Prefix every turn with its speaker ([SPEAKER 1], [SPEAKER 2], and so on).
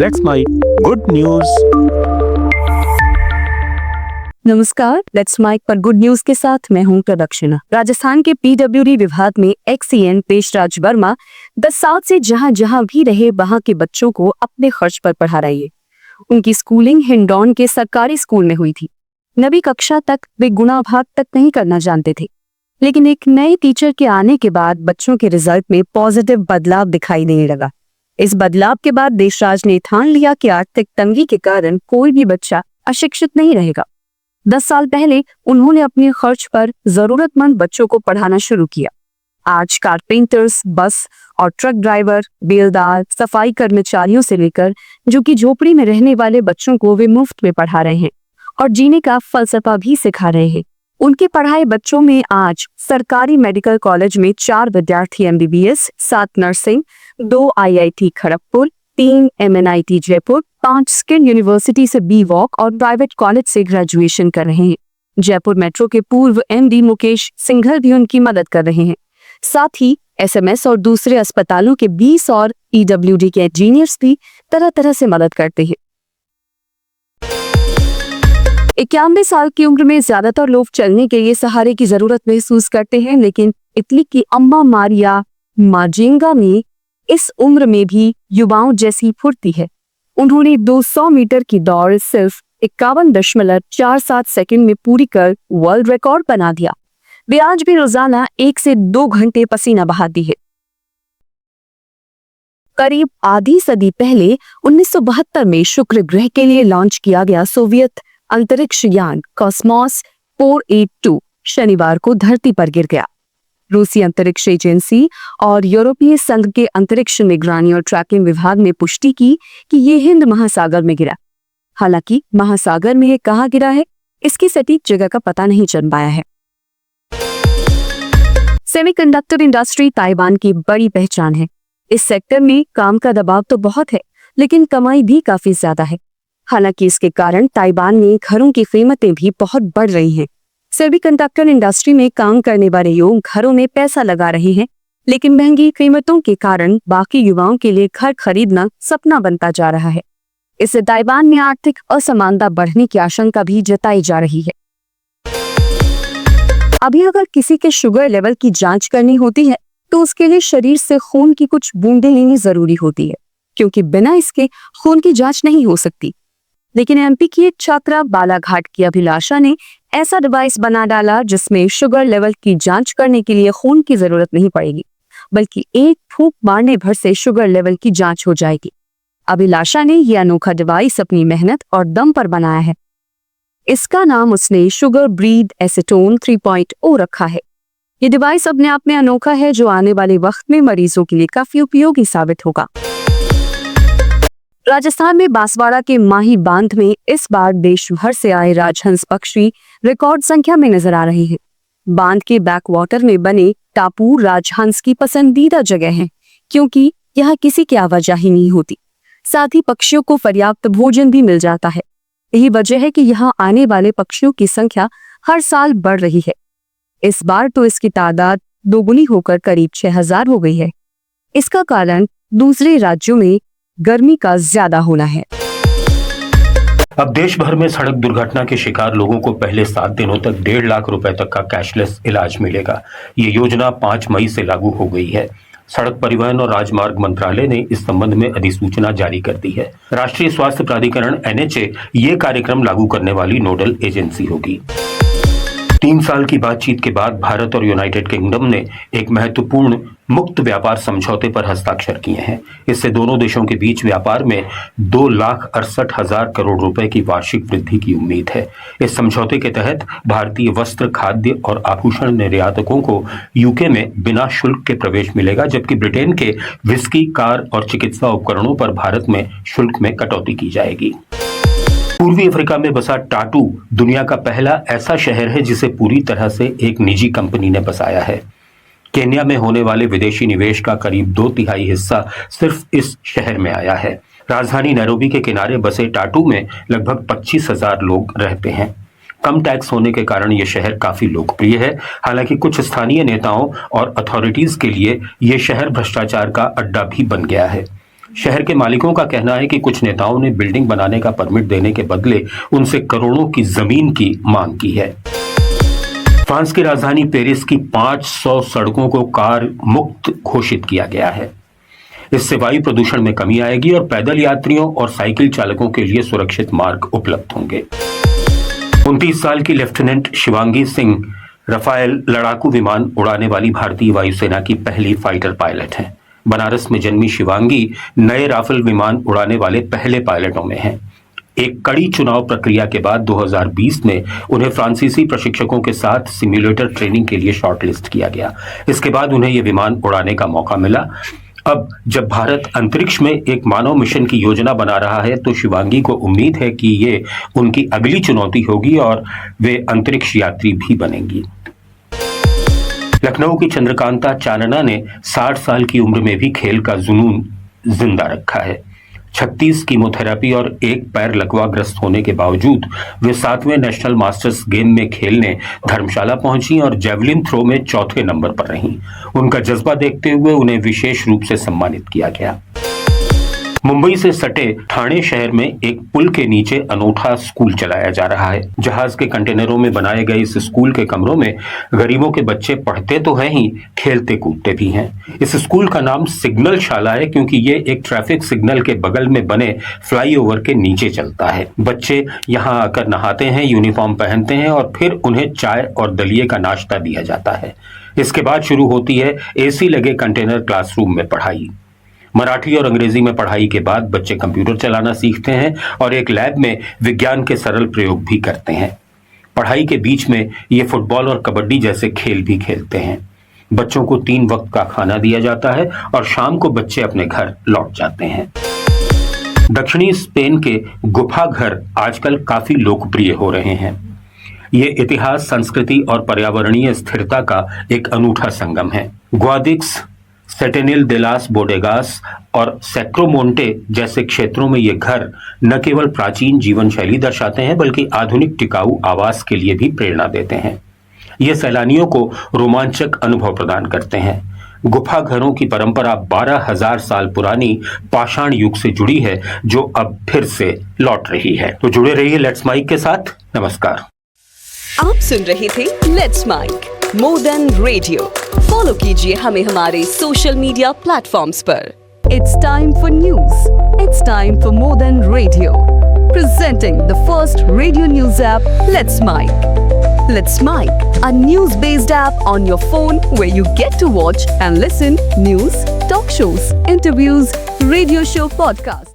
[SPEAKER 1] Let's Mike good news.
[SPEAKER 2] नमस्कार, let's Mike पर good news के साथ मैं हूं प्रदक्षिणा। राजस्थान के पीडब्ल्यूडी विभाग में एक्सईएन पेशराज वर्मा 10 साल से जहां जहां भी रहे वहां के बच्चों को अपने खर्च पर पढ़ा रही है। उनकी स्कूलिंग हिंडौन के सरकारी स्कूल में हुई थी। 9वीं कक्षा तक वे गुणा भाग तक नहीं करना जानते थे, लेकिन एक नए टीचर के आने के बाद बच्चों के रिजल्ट में पॉजिटिव बदलाव दिखाई देने लगा। इस बदलाव के बाद देशराज ने ठान लिया कि आर्थिक तंगी के कारण कोई भी बच्चा अशिक्षित नहीं रहेगा। 10 साल पहले उन्होंने अपने खर्च पर जरूरतमंद बच्चों को पढ़ाना शुरू किया। आज कारपेंटर्स, बस और ट्रक ड्राइवर, बेलदार, सफाई कर्मचारियों से लेकर जो कि झोपड़ी में रहने वाले बच्चों को वे मुफ्त में पढ़ा रहे हैं और जीने का फलसफा भी सिखा रहे हैं। उनके पढ़ाए बच्चों में आज सरकारी मेडिकल कॉलेज में 4 विद्यार्थी MBBS, 7 nursing, 2 IIT Kharagpur, 3 MNIT Jaipur, 5 skill university से B.Voc और प्राइवेट कॉलेज से ग्रेजुएशन कर रहे हैं। जयपुर मेट्रो के पूर्व MD मुकेश सिंघल भी उनकी मदद कर रहे हैं। साथ ही SMS और दूसरे अस्पतालों के 20 और EWD के इंजीनियर्स भी तरह तरह से मदद करते हैं। 91 साल की उम्र में ज्यादातर लोग चलने के लिए सहारे की जरूरत महसूस करते हैं, लेकिन इटली की अम्मा मारिया माजेंगा में इस उम्र में भी युवाओं जैसी फुर्ती है। उन्होंने 200 मीटर की दौड़ सिर्फ 51.47 सेकंड में पूरी कर वर्ल्ड रिकॉर्ड बना दिया। वे आज भी रोजाना 1 से 2 घंटे पसीना बहाती है। करीब आधी सदी पहले 1972 में शुक्र ग्रह के लिए लॉन्च किया गया सोवियत अंतरिक्ष यान कॉस्मोस 482 शनिवार को धरती पर गिर गया। रूसी अंतरिक्ष एजेंसी और यूरोपीय संघ के अंतरिक्ष निगरानी और ट्रैकिंग विभाग ने पुष्टि की कि ये हिंद महासागर में गिरा। हालांकि महासागर में ये कहाँ गिरा है, इसकी सटीक जगह का पता नहीं चल पाया है। सेमीकंडक्टर इंडस्ट्री ताइवान की बड़ी पहचान है। इस सेक्टर में काम का दबाव तो बहुत है, लेकिन कमाई भी काफी ज्यादा है। हालांकि इसके कारण ताइवान में घरों की कीमतें भी बहुत बढ़ रही हैं। सेमीकंडक्टर इंडस्ट्री में काम करने वाले लोग घरों में पैसा लगा रहे हैं, लेकिन महंगी कीमतों के कारण बाकी युवाओं के लिए घर खरीदना सपना बनता जा रहा है। इससे ताइवान में आर्थिक असमानता बढ़ने की आशंका भी जताई जा रही है। अभी अगर किसी के शुगर लेवल की जांच करनी होती है तो उसके लिए शरीर से खून की कुछ बूंदें लेनी जरूरी होती है, क्योंकि बिना इसके खून की जांच नहीं हो सकती। लेकिन MP की एक छात्रा बालाघाट की अभिलाषा ने ऐसा डिवाइस बना डाला जिसमें शुगर लेवल की जांच करने के लिए खून की जरूरत नहीं पड़ेगी, बल्कि एक फूंक मारने भर से शुगर लेवल की जांच हो जाएगी। अभिलाषा ने यह अनोखा डिवाइस अपनी मेहनत और दम पर बनाया है। इसका नाम उसने शुगर ब्रीड एसीटोन 3.0 रखा है। ये डिवाइस अपने आप में अनोखा है, जो आने वाले वक्त में मरीजों के लिए काफी उपयोगी साबित होगा। राजस्थान में बांसवाड़ा के माही बांध में इस बार देश भर से आए राजहंस पक्षी रिकॉर्ड संख्या में नजर आ रहे हैं। बांध के बैकवाटर में बने टापू राजहंस की पसंदीदा जगह है, क्योंकि यहाँ किसी की आवाजाही नहीं होती। साथ ही पक्षियों को पर्याप्त भोजन भी मिल जाता है। यही वजह है कि यहाँ आने वाले पक्षियों की संख्या हर साल बढ़ रही है। इस बार तो इसकी तादाद दोगुनी होकर करीब 6000 हो गई है। इसका कारण दूसरे राज्यों में गर्मी का ज्यादा होना है।
[SPEAKER 3] अब देश भर में सड़क दुर्घटना के शिकार लोगों को पहले 7 दिनों तक 1.5 लाख रुपए तक का कैशलेस इलाज मिलेगा। ये योजना 5 मई से लागू हो गई है। सड़क परिवहन और राजमार्ग मंत्रालय ने इस संबंध में अधिसूचना जारी कर दी है। राष्ट्रीय स्वास्थ्य प्राधिकरण NHA ये कार्यक्रम लागू करने वाली नोडल एजेंसी होगी। 3 साल की बातचीत के बाद भारत और यूनाइटेड किंगडम ने एक महत्वपूर्ण मुक्त व्यापार समझौते पर हस्ताक्षर किए हैं। इससे दोनों देशों के बीच व्यापार में 2,68,000 करोड़ रुपए की वार्षिक वृद्धि की उम्मीद है। इस समझौते के तहत भारतीय वस्त्र, खाद्य और आभूषण निर्यातकों को यूके में बिना शुल्क के प्रवेश मिलेगा, जबकि ब्रिटेन के विस्की, कार और चिकित्सा उपकरणों पर भारत में शुल्क में कटौती की जाएगी। पूर्वी अफ्रीका में बसा टाटू दुनिया का पहला ऐसा शहर है जिसे पूरी तरह से एक निजी कंपनी ने बसाया है। केन्या में होने वाले विदेशी निवेश का करीब 2/3 हिस्सा सिर्फ इस शहर में आया है। राजधानी नैरोबी के किनारे बसे टाटू में लगभग 25,000 लोग रहते हैं। कम टैक्स होने के कारण यह शहर काफी लोकप्रिय है। हालांकि कुछ स्थानीय नेताओं और अथॉरिटीज के लिए यह शहर भ्रष्टाचार का अड्डा भी बन गया है। शहर के मालिकों का कहना है कि कुछ नेताओं ने बिल्डिंग बनाने का परमिट देने के बदले उनसे करोड़ों की जमीन की मांग की है। फ्रांस की राजधानी पेरिस की 500 सड़कों को कार मुक्त घोषित किया गया है। इससे वायु प्रदूषण में कमी आएगी और पैदल यात्रियों और साइकिल चालकों के लिए सुरक्षित मार्ग उपलब्ध होंगे। 29 साल की लेफ्टिनेंट शिवांगी सिंह राफेल लड़ाकू विमान उड़ाने वाली भारतीय वायुसेना की पहली फाइटर पायलट हैं। बनारस में जन्मी शिवांगी नए राफेल विमान उड़ाने वाले पहले पायलटों में हैं। एक कड़ी चुनाव प्रक्रिया के बाद 2020 में उन्हें फ्रांसीसी प्रशिक्षकों के साथ सिम्युलेटर ट्रेनिंग के लिए शॉर्टलिस्ट किया गया। इसके बाद उन्हें यह विमान उड़ाने का मौका मिला। अब जब भारत अंतरिक्ष में एक मानव मिशन की योजना बना रहा है तो शिवांगी को उम्मीद है कि ये उनकी अगली चुनौती होगी और वे अंतरिक्ष यात्री भी बनेंगी। लखनऊ की चंद्रकांता चानना ने 60 साल की उम्र में भी खेल का जुनून जिंदा रखा है। 36 कीमोथेरेपी और एक पैर लकवाग्रस्त होने के बावजूद वे 7वें नेशनल मास्टर्स गेम में खेलने धर्मशाला पहुंची और जेवलिन थ्रो में चौथे नंबर पर रहीं। उनका जज्बा देखते हुए उन्हें विशेष रूप से सम्मानित किया गया। मुंबई से सटे ठाणे शहर में एक पुल के नीचे अनोखा स्कूल चलाया जा रहा है। जहाज के कंटेनरों में बनाए गए इस स्कूल के कमरों में गरीबों के बच्चे पढ़ते तो हैं ही, खेलते कूदते भी हैं। इस स्कूल का नाम सिग्नल शाला है क्योंकि ये एक ट्रैफिक सिग्नल के बगल में बने फ्लाईओवर के नीचे चलता है। बच्चे यहाँ आकर नहाते हैं, यूनिफॉर्म पहनते हैं और फिर उन्हें चाय और दलिये का नाश्ता दिया जाता है। इसके बाद शुरू होती है एसी लगे कंटेनर क्लासरूम में पढ़ाई। मराठी और अंग्रेजी में पढ़ाई के बाद बच्चे कंप्यूटर चलाना सीखते हैं और एक लैब में विज्ञान के सरल प्रयोग भी करते हैं। पढ़ाई के बीच में ये फुटबॉल और कबड्डी जैसे खेल भी खेलते हैं। बच्चों को 3 वक्त का खाना दिया जाता है और शाम को बच्चे अपने घर लौट जाते हैं। दक्षिणी स्पेन के गुफा घर आजकल काफी लोकप्रिय हो रहे हैं। ये इतिहास, संस्कृति और पर्यावरणीय स्थिरता का एक अनूठा संगम है। ग्वादिक्स, सेटेनिल दे लास बोडेगास और सैक्रोमोंटे जैसे क्षेत्रों में ये घर न केवल प्राचीन जीवन शैली दर्शाते हैं बल्कि आधुनिक टिकाऊ आवास के लिए भी प्रेरणा देते हैं। ये सैलानियों को रोमांचक अनुभव प्रदान करते हैं। गुफा घरों की परंपरा 12,000 साल पुरानी पाषाण युग से जुड़ी है जो अब फिर से लौट रही है। तो जुड़े रहिए लेट्स माइक के साथ। नमस्कार।
[SPEAKER 2] आप सुन रहे थे let's Mike more than radio. Follow कीजिए हमें हमारे सोशल मीडिया प्लेटफॉर्म्स पर। It's time for news. It's time for more than radio. Presenting the first radio news app let's Mike. Let's Mike, a news-based app on your phone where you get to watch and listen news, talk shows, interviews, radio show, podcasts.